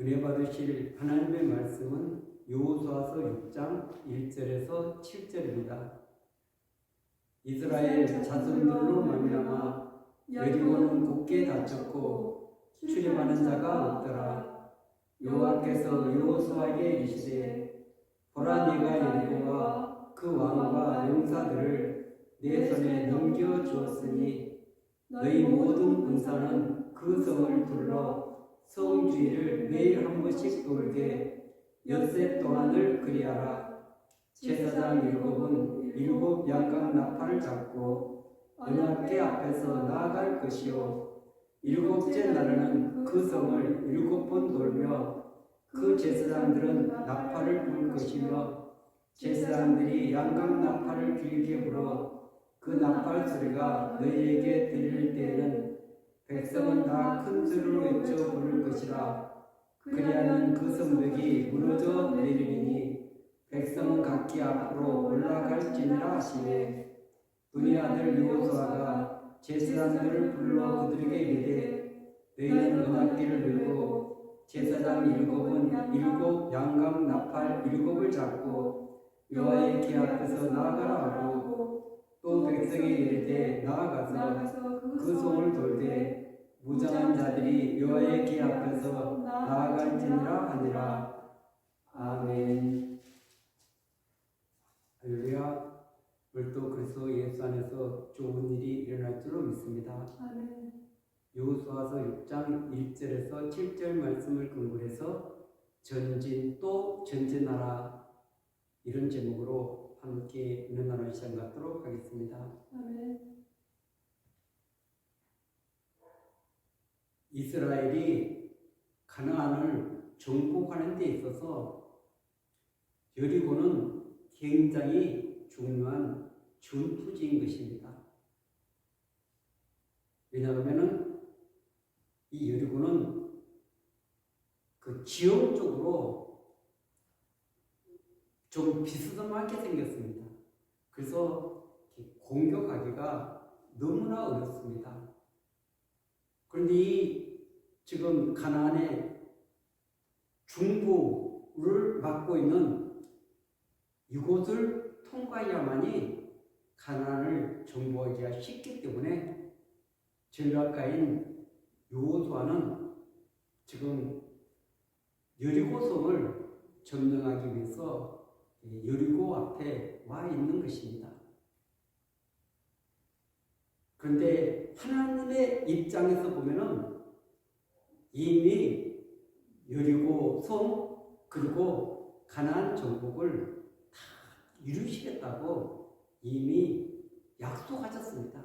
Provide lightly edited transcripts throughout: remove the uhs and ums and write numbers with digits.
은혜 받으실 하나님의 말씀은 여호수아서 6장 1절에서 7절입니다. 이스라엘 자손들로 말미암아 여리고는 굳게 닫혔고 출입하는 자가 없더라. 여호와께서 여호수아에게 이르시되 보라, 네가 여리고와 그 왕과 용사들을 내 손에 넘겨 주었으니 너희 모든 군사는 그 성을 둘러 성 주위를 매일 한 번씩 돌게 엿새 동안을 그리하라. 제사장 일곱은 일곱 양각 나팔을 잡고 언약궤 앞에서 나아갈 것이요 일곱째 날에는 그 성을 7번 돌며 그 제사장들은 나팔을 불 것이며 제사장들이 양각 나팔을 길게 불어 그 나팔 소리가 너희에게 들릴 때에는 백성은 다 큰 소리로 외쳐 부를 것이라. 그리하면 그 성벽이 무너져 내리리니 백성은 각기 앞으로 올라갈지니라 하시매 눈의 아들 여호수아가 제사장들을 불러 그들에게 이르되 너희는 언약궤를 들고 제사장 7은 7 양각 나팔 7을 잡고 여호와의 궤 앞에서 나아가라 하고 또 백성이 이르되 나아가서 그 성을 돌되 무장한 자들이 여호와의 궤 앞에서 나아갈지니라 하니라. 아멘. 할렐루야. 오늘도 그리스도 예수 안에서 좋은 일이 일어날 줄로 믿습니다. 아멘. 여호수아서 6장 1절에서 7절 말씀을 근거로 해서 전진 또 전진하라, 이런 제목으로 함께 은혜 나누는 시간 갖도록 하겠습니다. 아멘. 이스라엘이 가나안을 정복하는 데 있어서 여리고는 굉장히 중요한 전투지인 것입니다. 왜냐하면 이 여리고는 그 지형 쪽으로 좀 비스듬하게 생겼습니다. 그래서 공격하기가 너무나 어렵습니다. 그런데 이 지금 가나안의 중부를 맡고 있는 이곳을 통과해야만이 가나안을 정복하기가 쉽기 때문에 전략가인 여호수아는 지금 여리고성을 점령하기 위해서 여리고 앞에 와 있는 것입니다. 그런데 하나님의 입장에서 보면은 이미 여리고 성 그리고 가나안 정복을 다 이루시겠다고 이미 약속하셨습니다.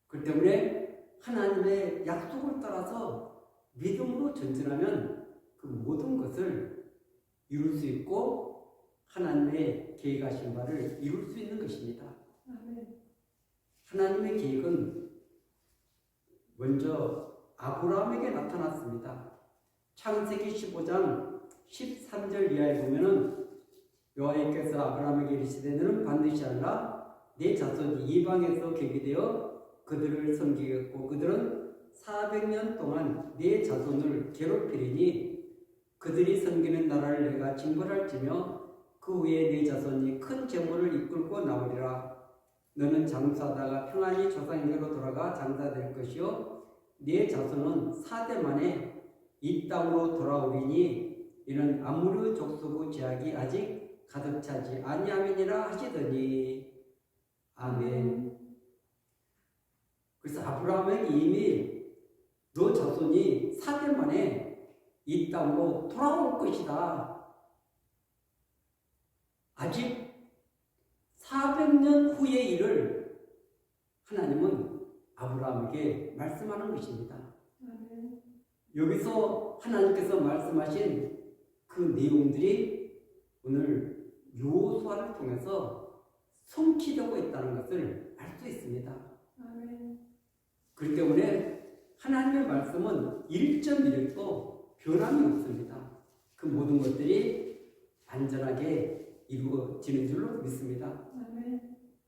그렇기 때문에 하나님의 약속을 따라서 믿음으로 전진하면 그 모든 것을 이룰 수 있고 하나님의 계획하신 바를 이룰 수 있는 것입니다. 하나님의 계획은 먼저 아브라함에게 나타났습니다. 창세기 15장 13절 이하에 보면은 여호와께서 아브라함에게 이르시되 너는 반드시 알라. 내 자손이 이방에서 계기되어 그들을 섬기겠고 그들은 400년 동안 내 자손을 괴롭히리니 그들이 섬기는 나라를 내가 징벌할지며 그 후에 내 자손이 큰 재물을 이끌고 나오리라. 너는 장사하다가 평안히 조상에게로 돌아가 장사될 것이요 네 자손은 4대 만에 이 땅으로 돌아오리니 이는 아무르 족속의 제약이 아직 가득 차지 아니함이니라 하시더니. 아멘. 그래서 아브라함은 이미 너 자손이 4대 만에 이 땅으로 돌아올 것이다. 아직 400년 후의 일을 하나님은 아브라함에게 말씀하는 것입니다. 여기서 하나님께서 말씀하신 그 내용들이 오늘 여호수아를 통해서 성취되고 있다는 것을 알 수 있습니다. 그렇기 때문에 하나님의 말씀은 1.1도 변함이 없습니다. 그 모든 것들이 안전하게 이루어지는 줄로 믿습니다.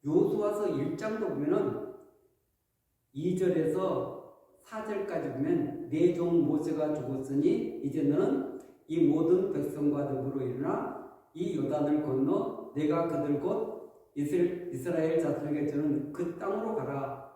여호수아서 1장도 보면은 2절에서 4절까지 보면 내 종 모세가 죽었으니 이제 너는 이 모든 백성과 더불어 일어나 이 요단을 건너 내가 그들 곧 이스라엘 자손에게 주는 그 땅으로 가라.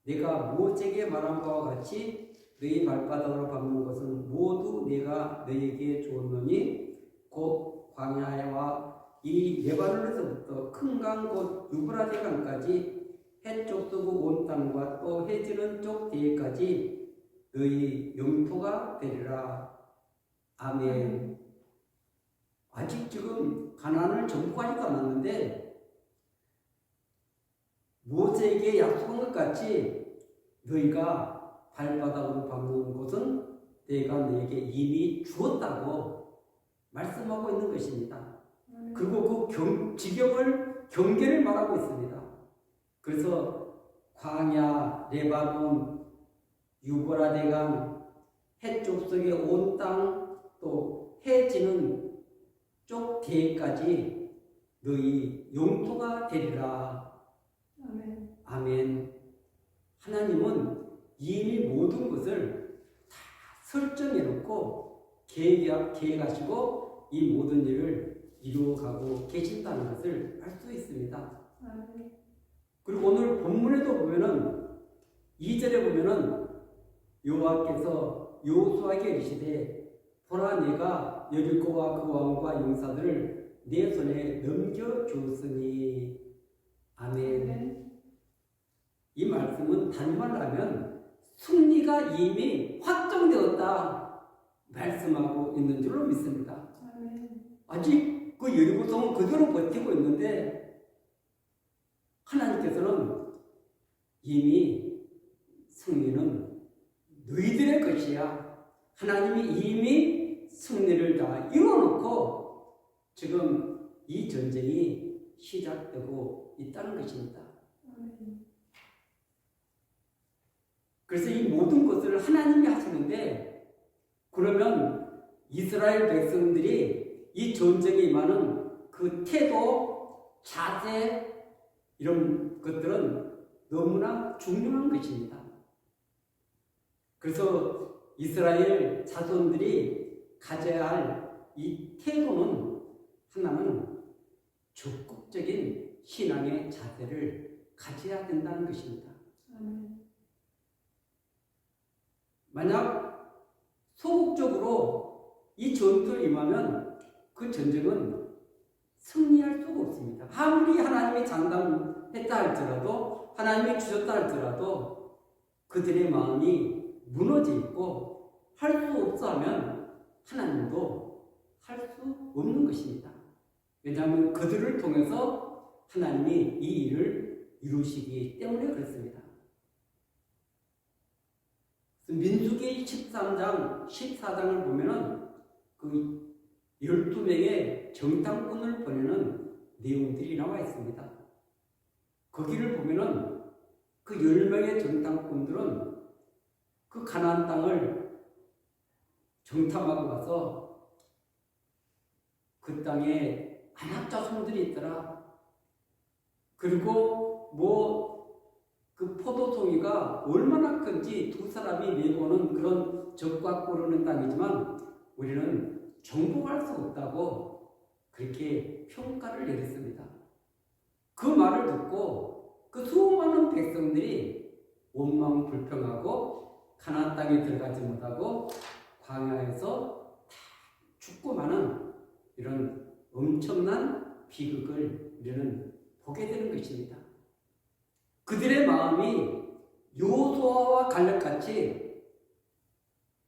내가 모세에게 말한 바와 같이 너희 발바닥으로 밟는 것은 모두 내가 너희에게 주었노니 곧 광야와 이 레바논에서부터 큰 강 곧 유브라데 강까지 해쪽 서구 온 땅과 또 해지는 쪽 뒤에까지 너희 영토가 되리라. 아멘. 아직 지금 가나안을 정복하지도 않았는데 모세에게 약속한 것 같이 너희가 발바닥으로 밟는 곳은 내가 너에게 이미 주었다고 말씀하고 있는 것입니다. 그리고 그 지경을 경계를 말하고 있습니다. 그래서 광야, 레바논, 유브라데강, 해쪽 속의 온 땅, 또 해지는 쪽 뒤에까지 너희 영토가 되리라. 아멘. 아멘. 하나님은 이미 모든 것을 다 설정해 놓고 계획하시고 이 모든 일을 이루어가고 계신다는 것을 알 수 있습니다. 아멘. 그리고 오늘 본문에도 보면은 2절에 보면은 여호와께서 여호수아에게 이르시되 보라 내가 여리고와 그 왕과 용사들을 내 손에 넘겨주었으니. 아멘. 이 말씀은 단말로 하면 승리가 이미 확정되었다 말씀하고 있는 줄로 믿습니다. 아멘. 아직 그 여리고 성은 그대로 버티고 있는데 하나님께서는 이미 승리는 너희들의 것이야. 하나님이 이미 승리를 다 이루어놓고 지금 이 전쟁이 시작되고 있다는 것입니다. 그래서 이 모든 것을 하나님이 하시는데 그러면 이스라엘 백성들이 이 전쟁에 임하는 그 태도, 자세 이런 것들은 너무나 중요한 것입니다. 그래서 이스라엘 자손들이 가져야 할 이 태도는 하나는 적극적인 신앙의 자세를 가져야 된다는 것입니다. 만약 소극적으로 이 전투를 임하면 그 전쟁은 승리할 수가 없습니다. 아무리 하나님이 장담했다 할지라도 하나님이 주셨다 할지라도 그들의 마음이 무너져 있고 할 수 없어 하면 하나님도 할 수 없는 것입니다. 왜냐하면 그들을 통해서 하나님이 이 일을 이루시기 때문에 그렇습니다. 민수기 13장, 14장을 보면은 그 12명의 정탐꾼을 보내는 내용들이 나와 있습니다. 거기를 보면은 그 10명의 정탐꾼들은 그 가나안 땅을 정탐하고 가서 그 땅에 아낙 자손들이 있더라. 그리고 그 포도송이가 얼마나 큰지 두 사람이 메고는 그런 적과 꾸르는 땅이지만 우리는 정복할 수 없다고 그렇게 평가를 내렸습니다. 그 말을 듣고 그 수많은 백성들이 원망 불평하고 가나안 땅에 들어가지 못하고 광야에서 다 죽고 마는 이런 엄청난 비극을 우리는 보게 되는 것입니다. 그들의 마음이 여호수아와 갈렙같이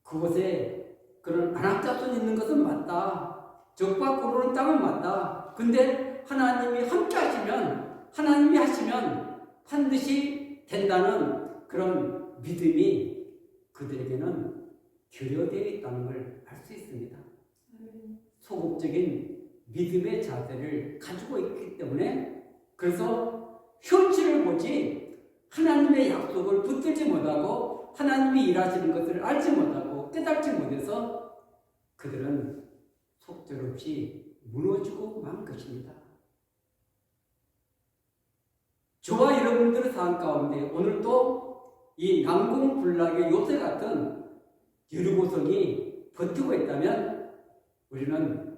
그곳에 그런 아낙자손이 있는 것은 맞다. 적과 꾸르는 땅은 맞다. 근데 하나님이 함께 하시면, 하나님이 하시면 반드시 된다는 그런 믿음이 그들에게는 결여되어 있다는 걸 알 수 있습니다. 소극적인 믿음의 자세를 가지고 있기 때문에 그래서 현실을 보지 하나님의 약속을 붙들지 못하고 하나님이 일하시는 것을 알지 못하고 깨닫지 못해서 그들은 속절없이 무너지고 만 것입니다. 저와 여러분들의 삶 가운데 오늘도 이 난공불락의 요새 같은 여리고성이 버티고 있다면 우리는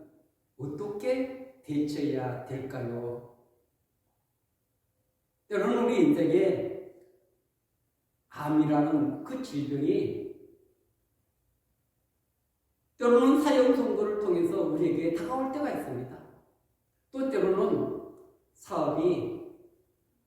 어떻게 대처해야 될까요? 때로는 우리 인생에 암이라는 그 질병이 때로는 사형 선고를 통해서 우리에게 다가올 때가 있습니다. 또 때로는 사업이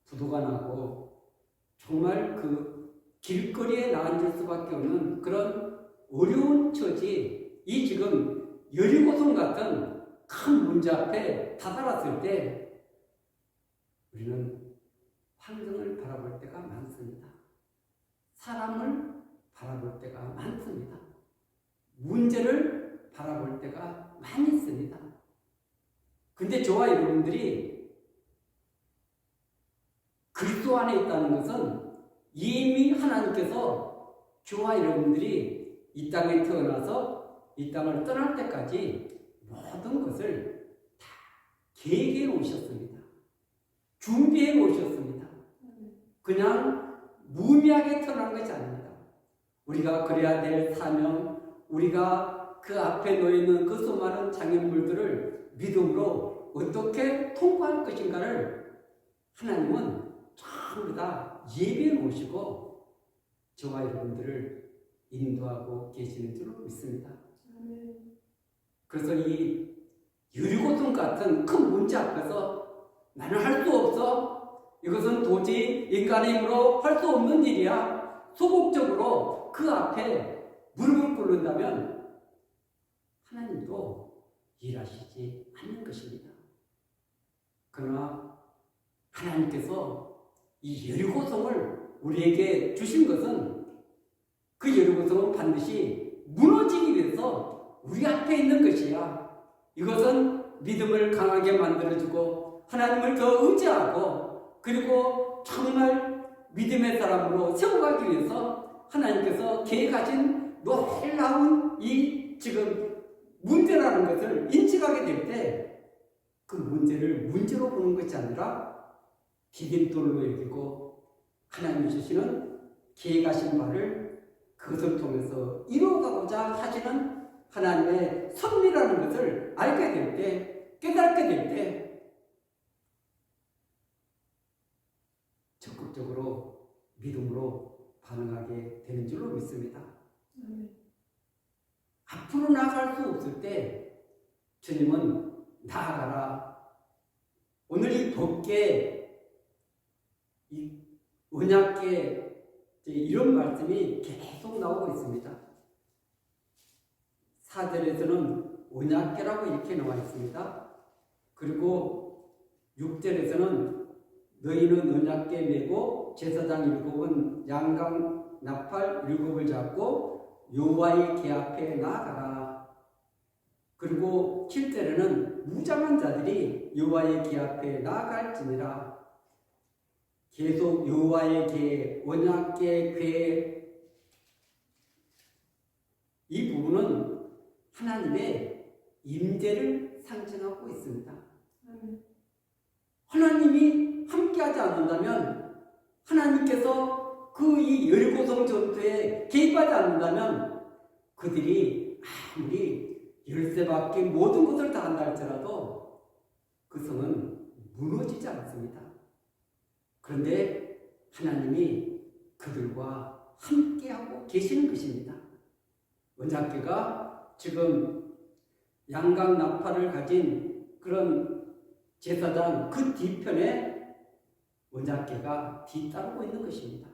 부도가 나고 정말 그 길거리에 나앉을 수밖에 없는 그런 어려운 처지, 이 지금 여리고성 같은 큰 문제 앞에 다다랐을 때 우리는 환경을 바라볼 때가 많습니다. 사람을 바라볼 때가 많습니다. 문제를 바라볼 때가 많이 있습니다. 근데 저와 여러분들이 그리스도 안에 있다는 것은 이미 하나님께서 저와 여러분들이 이 땅에 태어나서 이 땅을 떠날 때까지 모든 것을 다 계획해 놓으셨습니다. 준비해 놓으셨습니다. 그냥 무미하게 태어난 것이 아닙니다. 우리가 그래야 될 사명, 우리가 그 앞에 놓여있는 그 수많은 장애물들을 믿음으로 어떻게 통과할 것인가를 하나님은 전부 다 예비해 놓으시고 저와 여러분들을 인도하고 계시는 줄로 믿습니다. 그래서 이 여리고성 같은 큰 문제 앞에서 나는 할 수 없어, 이것은 도저히 인간의 힘으로 할 수 없는 일이야, 소극적으로 그 앞에 무릎을 꿇는다면 하나님도 일하시지 않는 것입니다. 그러나 하나님께서 이 여리고성을 우리에게 주신 것은 그 여리고성은 반드시 무너지기 위해서 우리 앞에 있는 것이야. 이것은 믿음을 강하게 만들어주고 하나님을 더 의지하고 그리고 정말 믿음의 사람으로 세워가기 위해서 하나님께서 계획하신 놀라운 이 지금 문제라는 것을 인식하게 될 때 그 문제를 문제로 보는 것이 아니라 디딤돌로 여기고 하나님 주시는 계획하신 바를 그것을 통해서 이루어가고자 하시는 하나님의 섭리라는 것을 알게 될 때, 깨닫게 될 때 적극적으로 믿음으로 반응하게 되는 줄로 믿습니다. 앞으로 나아갈 수 없을 때 주님은 나아가라. 오늘 이 법계, 이 언약계 이런 말씀이 계속 나오고 있습니다. 4절에서는 언약계라고 이렇게 나와 있습니다. 그리고 6절에서는 너희는 언약계 메고 제사장 7은 양강 나팔 7을 잡고 여호와의 궤 앞에 나아가라. 그리고 7절에는 무장한 자들이 여호와의 궤 앞에 나아갈지니라. 계속 여호와의 궤, 언약궤, 궤, 이 부분은 하나님의 임재를 상징하고 있습니다. 하나님이 함께하지 않는다면, 하나님께서 그 이 여리고성 전투에 개입하지 않는다면 그들이 아무리 열세 바퀴 모든 것을 다 한다 할지라도 그 성은 무너지지 않습니다. 그런데 하나님이 그들과 함께하고 계시는 것입니다. 언약궤가 지금 양강 나팔을 가진 그런 제사장 그 뒤편에 언약궤가 뒤따르고 있는 것입니다.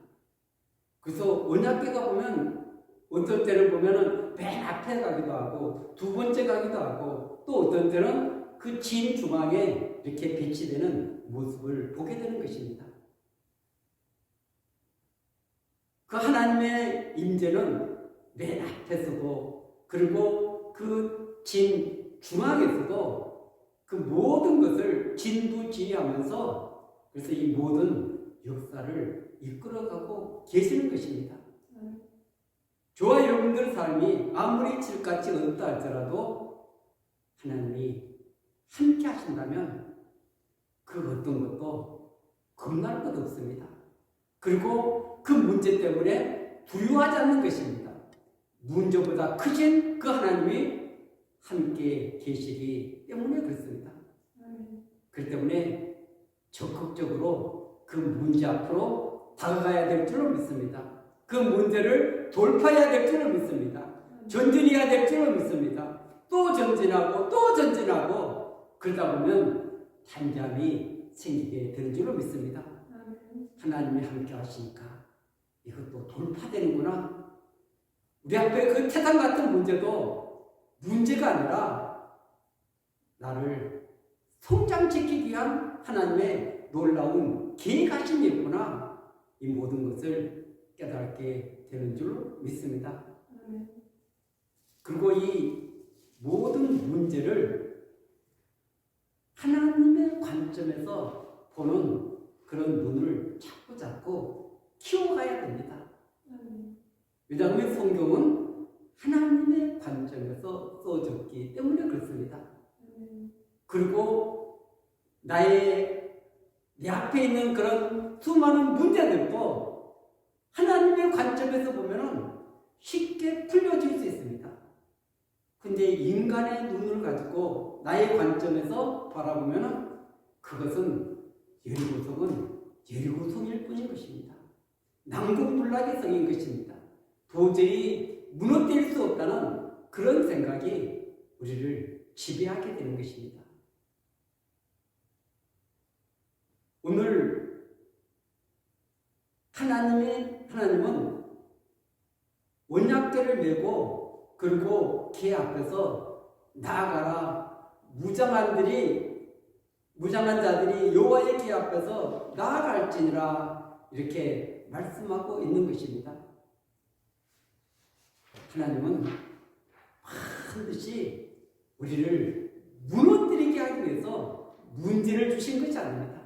그래서 언약궤가 보면 어떤 때는 보면은 맨 앞에 가기도 하고 두 번째 가기도 하고 또 어떤 때는 그 진 중앙에 이렇게 배치되는 모습을 보게 되는 것입니다. 그 하나님의 임재는 맨 앞에서도 그리고 그 진 중앙에서도 그 모든 것을 진두지휘하면서 그래서 이 모든 역사를 이끌어가고 계시는 것입니다. 저와 여러분들 삶이 아무리 질같이 어렵다 할지라도 하나님이 함께 하신다면 그 어떤 것도 겁날 것 없습니다. 그리고 그 문제 때문에 두려워하지 않는 것입니다. 문제보다 크신 그 하나님이 함께 계시기 때문에 그렇습니다. 그렇기 때문에 적극적으로 그 문제 앞으로 다가가야 될 줄로 믿습니다. 그 문제를 돌파해야 될 줄로 믿습니다. 전진해야 될 줄로 믿습니다. 또 전진하고 또 전진하고 그러다 보면 단잠이 생기게 되는 줄로 믿습니다. 하나님이 함께 하시니까 이것도 돌파되는구나. 우리 앞에 그 태산 같은 문제도 문제가 아니라 나를 성장시키기 위한 하나님의 놀라운 계획하심이 있구나. 이 모든 것을 깨닫게 되는 줄로 믿습니다. 그리고 이 모든 문제를 하나님의 관점에서 보는 그런 눈을 자꾸 키워가야 됩니다. 왜냐하면 성경은 하나님의 관점에서 써졌기 때문에 그렇습니다. 그리고 내 앞에 있는 그런 수많은 문제들도 하나님의 관점에서 보면은 쉽게 풀려질 수 있습니다. 근데 인간의 눈을 가지고 나의 관점에서 바라보면은 그것은 여리고성일 뿐인 것입니다. 난공불락의 성인 것입니다. 도저히 무너뜨릴 수 없다는 그런 생각이 우리를 지배하게 되는 것입니다. 오늘 하나님은 언약궤를 메고 그리고 개 앞에서 나아가라. 무장한 자들이 여호와의 궤 앞에서 나아갈지니라 이렇게 말씀하고 있는 것입니다. 하나님은 반드시 우리를 무너뜨리게 하기 위해서 문제를 주신 것이 아닙니다.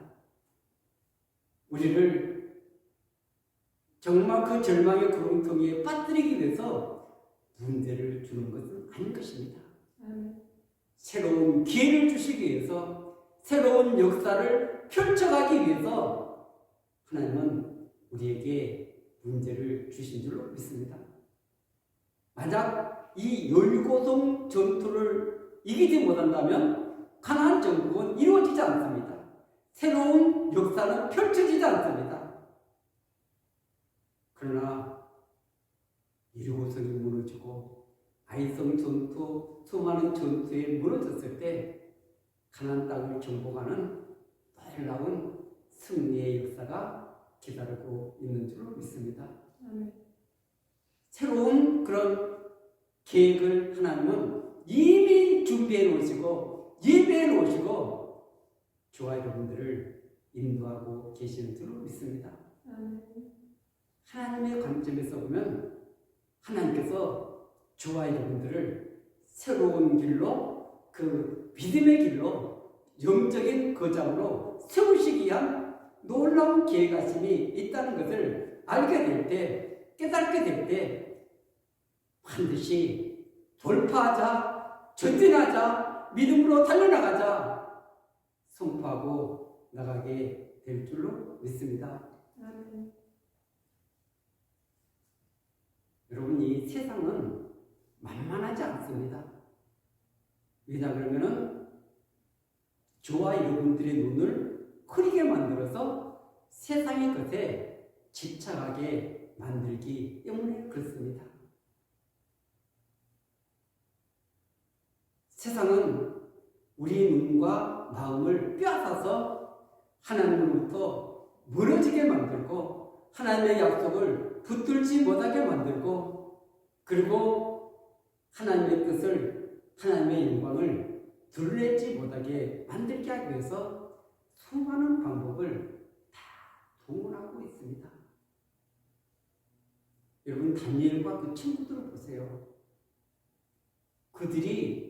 우리를 정말 그 절망의 구렁텅이에 빠뜨리기 위해서 문제를 주는 것은 아닌 것입니다. 새로운 기회를 주시기 위해서 새로운 역사를 펼쳐가기 위해서 하나님은 우리에게 문제를 주신 줄로 믿습니다. 만약 이 여리고성 전투를 이기지 못한다면 가나안 정복은 이루어지지 않습니다. 새로운 역사는 펼쳐지지 않습니다. 그러나 여리고성이 무너지고 아이성 전투, 수많은 전투에 무너졌을 때 가나안 땅을 정복하는 놀라운 승리의 역사가 기다리고 있는 줄로 믿습니다. 새로운 그런 계획을 하나님은 이미 준비해 놓으시고 예배해 놓으시고 저와 여러분들을 인도하고 계시는 줄로 믿습니다. 하나님의 관점에서 보면 하나님께서 저와 여러분들을 새로운 길로 그 믿음의 길로 영적인 거장으로 세우시기 위한 놀라운 계획하심이 있다는 것을 알게 될 때, 깨닫게 될 때 반드시 돌파하자, 전진하자, 믿음으로 달려나가자 선포하고 나가게 될 줄로 믿습니다. 여러분, 이 세상은 만만하지 않습니다. 왜냐 그러면은 저와 여러분들의 눈을 흐리게 만들어서 세상의 것에 집착하게 만들기 때문에 그렇습니다. 세상은 우리 눈과 마음을 빼앗아서 하나님으로부터 멀어지게 만들고 하나님의 약속을 붙들지 못하게 만들고 그리고 하나님의 뜻을 하나님의 영광을 드러내지 못하게 만들게 하기 위해서 수많은 방법을 다 동원하고 있습니다. 여러분 다니엘과 그 친구들을 보세요. 그들이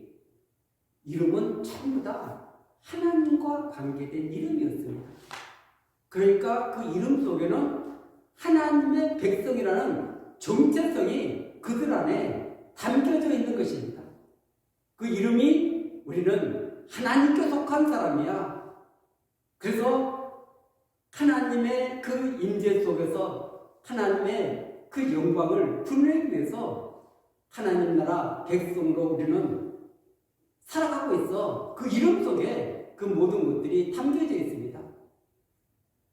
이름은 전부 다 하나님과 관계된 이름이었습니다. 그러니까 그 이름 속에는 하나님의 백성이라는 정체성이 그들 안에 담겨져 있는 것입니다. 그 이름이 우리는 하나님께 속한 사람이야. 그래서 하나님의 그 임재 속에서 하나님의 그 영광을 드러내기 위해서 하나님 나라 백성으로 우리는 살아가고 있어. 그 이름 속에 그 모든 것들이 담겨져 있습니다.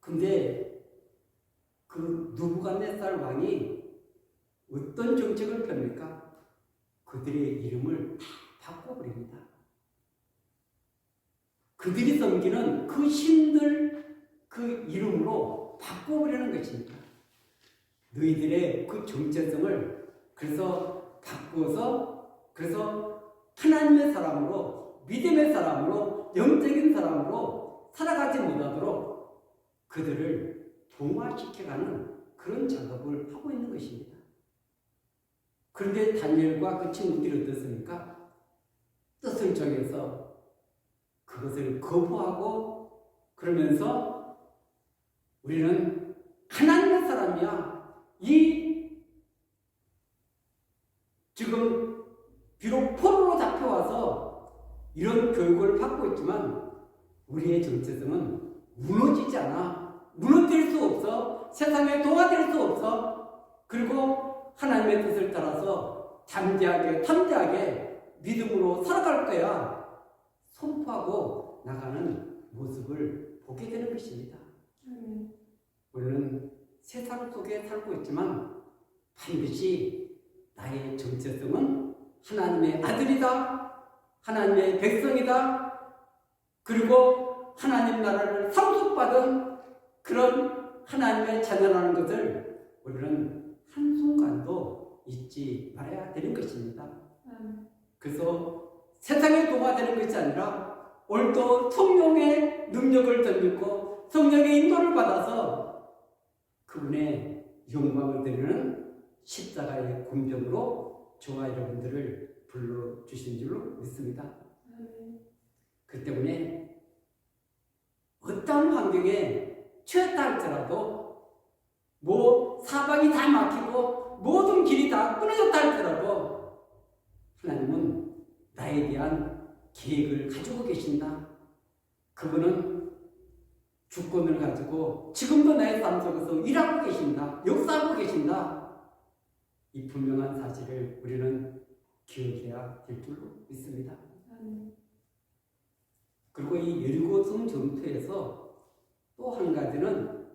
근데 그 느부갓네살 왕이 어떤 정책을 펴니까 그들의 이름을 다 바꿔버립니다. 그들이 섬기는 그 신들 그 이름으로 바꿔버리는 것입니다. 너희들의 그 정체성을 그래서 바꿔서 그래서 하나님의 사람으로 믿음의 사람으로 영적인 사람으로 살아가지 못하도록 그들을 동화시켜가는 그런 작업을 하고 있는 것입니다. 그런데 다니엘과 그 친구들이 어떻습니까? 뜻을 정해서 그것을 거부하고 그러면서 우리는 하나님의 사람이야. 이 지금 비록 포로로 잡혀와서 이런 교육을 받고 있지만 우리의 정체성은 무너지지 않아. 무너질 수 없어. 세상에 동화될 수 없어. 그리고 하나님의 뜻을 따라서 담대하게 믿음으로 살아갈 거야. 선포하고 나가는 모습을 보게 되는 것입니다. 우리는 세상 속에 살고 있지만 반드시 나의 정체성은 하나님의 아들이다. 하나님의 백성이다. 그리고 하나님 나라를 상속받은 그런 하나님의 자녀라는 것을 우리는 한순간도 잊지 말아야 되는 것입니다. 그래서 세상에 동화되는 것이 아니라 오늘도 성령의 능력을 덧입고 성령의 인도를 받아서 그분의 영광을 드리는 십자가의 군병으로 저와 여러분들을 불러주신 줄로 믿습니다. 그 때문에 어떤 환경에 처했다 할지라도 뭐 사방이 다 막히고 모든 길이 다 끊어졌다 할지라도 하나님은 나에 대한 계획을 가지고 계신다. 그분은 주권을 가지고 지금도 나의 삶 속에서 일하고 계신다. 역사하고 계신다. 이 분명한 사실을 우리는 기억해야 될 줄로 믿습니다. 그리고 이 여리고 성 전투에서 또 한 가지는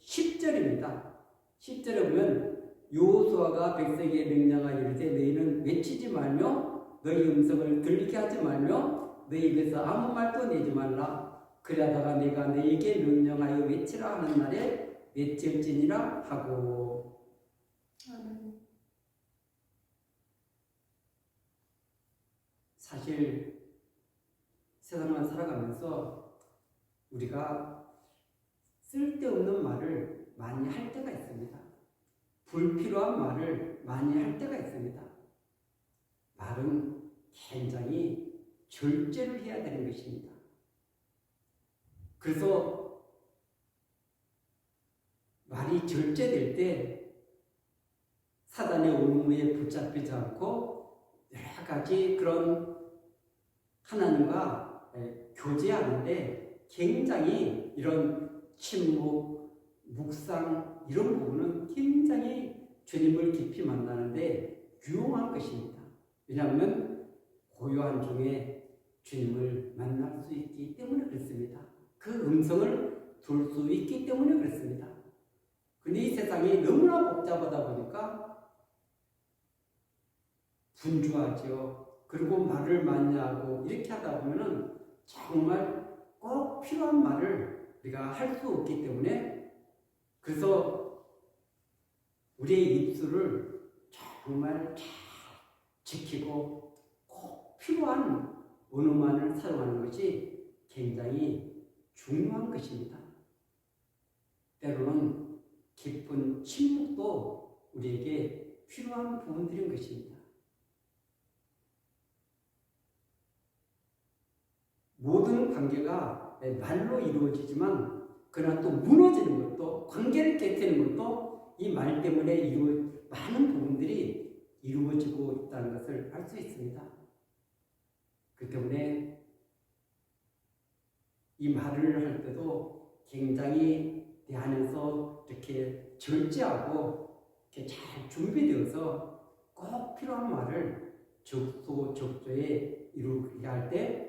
10절입니다. 10절에 보면 여호수아가 백성에게 명령하여 이르되 너희는 외치지 말며 너희 음성을 들리게 하지 말며 너희 입에서 아무 말도 내지 말라. 그러다가 내가 너희에게 명령하여 외치라 하는 날에 외칠지니라 하고. 사실 세상만 살아가면서 우리가 쓸데없는 말을 많이 할 때가 있습니다. 불필요한 말을 많이 할 때가 있습니다. 말은 굉장히 절제를 해야 되는 것입니다. 그래서 말이 절제될 때 사단의 올무에 붙잡히지 않고 여러 가지 그런 하나님과 교제하는데 굉장히 이런 침묵, 묵상 이런 부분은 굉장히 주님을 깊이 만나는데 유용한 것입니다. 왜냐하면 고요한 중에 주님을 만날 수 있기 때문에 그렇습니다. 그 음성을 들을 수 있기 때문에 그렇습니다. 근데 이 세상이 너무나 복잡하다 보니까 분주하죠. 그리고 말을 많이 하고 이렇게 하다 보면은 정말 꼭 필요한 말을 우리가 할 수 없기 때문에 그래서 우리의 입술을 정말 잘 지키고 꼭 필요한 언어만을 사용하는 것이 굉장히 중요한 것입니다. 때로는 깊은 침묵도 우리에게 필요한 부분들인 것입니다. 모든 관계가 말로 이루어지지만 그러나 또 무너지는 것도 관계를 깨뜨리는 것도 이 말 때문에 많은 부분들이 이루어지고 있다는 것을 알 수 있습니다. 그 때문에 이 말을 할 때도 굉장히 내 안에서 이렇게 절제하고 이렇게 잘 준비되어서 꼭 필요한 말을 적소적소에 이루게 할 때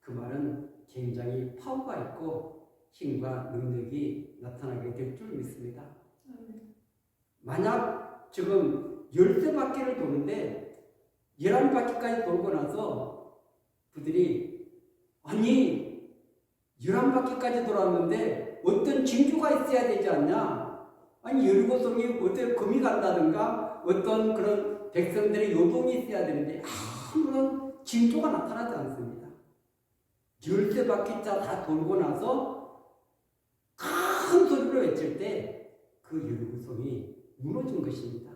그 말은 굉장히 파워가 있고 힘과 능력이 나타나게 될 줄 믿습니다. 아멘. 만약 지금 13바퀴를 도는데 11바퀴까지 돌고 나서 그들이 아니 11바퀴까지 돌았는데 어떤 징조가 있어야 되지 않냐? 아니 여리고성이 어떤 금이 간다든가 어떤 그런 백성들의 요동이 있어야 되는데 아무런 징조가 나타나지 않습니다. 13바퀴 다 돌고 나서 큰 소리로 외칠 때 그 여리고성이 무너진 것입니다.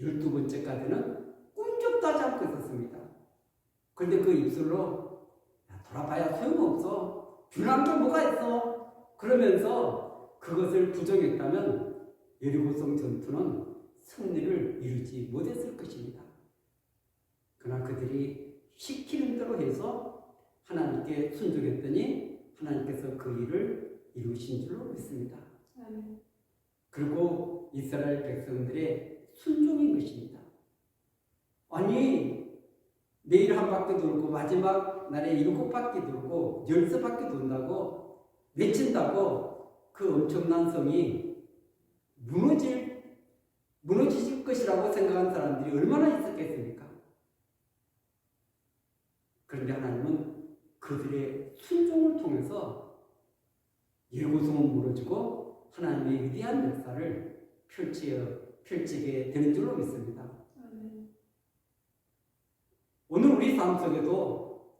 12번째까지는 꿈쩍도 하지 않고 있었습니다. 그런데 그 입술로 야, 돌아봐야 소용없어. 중요한 게 뭐가 있어. 그러면서 그것을 부정했다면 여리고성 전투는 승리를 이루지 못했을 것입니다. 그러나 그들이 시키는 대로 해서 하나님께 순종했더니 하나님께서 그 일을 이루신 줄로 믿습니다. 아멘. 그리고 이스라엘 백성들의 순종인 것입니다. 아니 내일 한 바퀴 돌고 마지막 날에 7바퀴 돌고 13바퀴 돈다고 외친다고 그 엄청난 성이 무너질 것이라고 생각한 사람들이 얼마나 있었겠습니까? 그런데 하나님은 그들의 순종을 통해서 여리고성은 무너지고 하나님의 위대한 역사를 펼치게 되는 줄로 믿습니다. 아멘. 오늘 우리 삶 속에도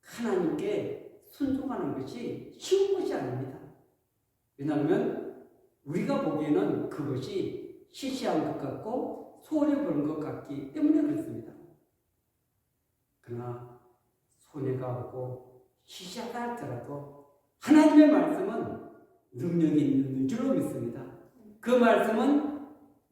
하나님께 순종하는 것이 쉬운 것이 아닙니다. 왜냐하면 우리가 보기에는 그것이 시시한 것 같고 소홀히 보는 것 같기 때문에 그렇습니다. 그러나 손해가 오고 시시하다 할지라도 하나님의 말씀은 능력이 있는 줄로 믿습니다. 그 말씀은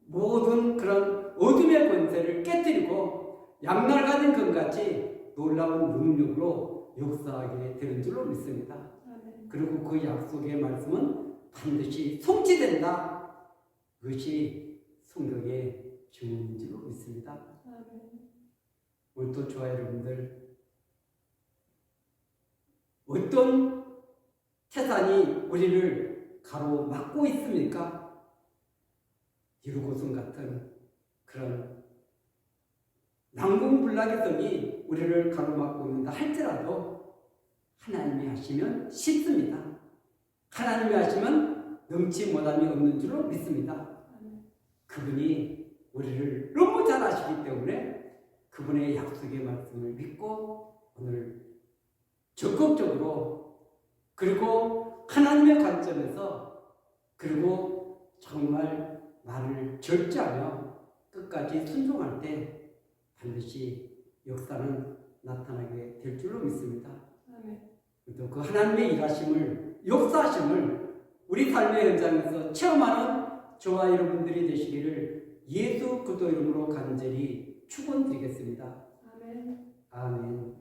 모든 그런 어둠의 권세를 깨뜨리고 양날 가진 금같이 놀라운 능력으로 역사하게 되는 줄로 믿습니다. 아멘. 그리고 그 약속의 말씀은 반드시 성취된다. 그것이 성경의 증언인 줄로 믿습니다. 아멘. 오늘도 저와 여러분들 어떤 태산이 우리를 가로막고 있습니까? 여리고성 같은 그런 난공불락의 성이 우리를 가로막고 있는다 할지라도 하나님이 하시면 쉽습니다. 하나님이 하시면 능치 못함이 없는 줄로 믿습니다. 아멘. 그분이 우리를 너무 잘 아시기 때문에 그분의 약속의 말씀을 믿고 오늘 적극적으로 그리고 하나님의 관점에서 그리고 정말 나를 절제하며 끝까지 순종할 때 반드시 역사는 나타나게 될 줄로 믿습니다. 아멘. 또 그 하나님의 일하심을 역사하심을 우리 삶의 현장에서 체험하는 저와 여러분들이 되시기를 예수 그리스도 이름으로 간절히 축원드리겠습니다. 아멘. 아멘.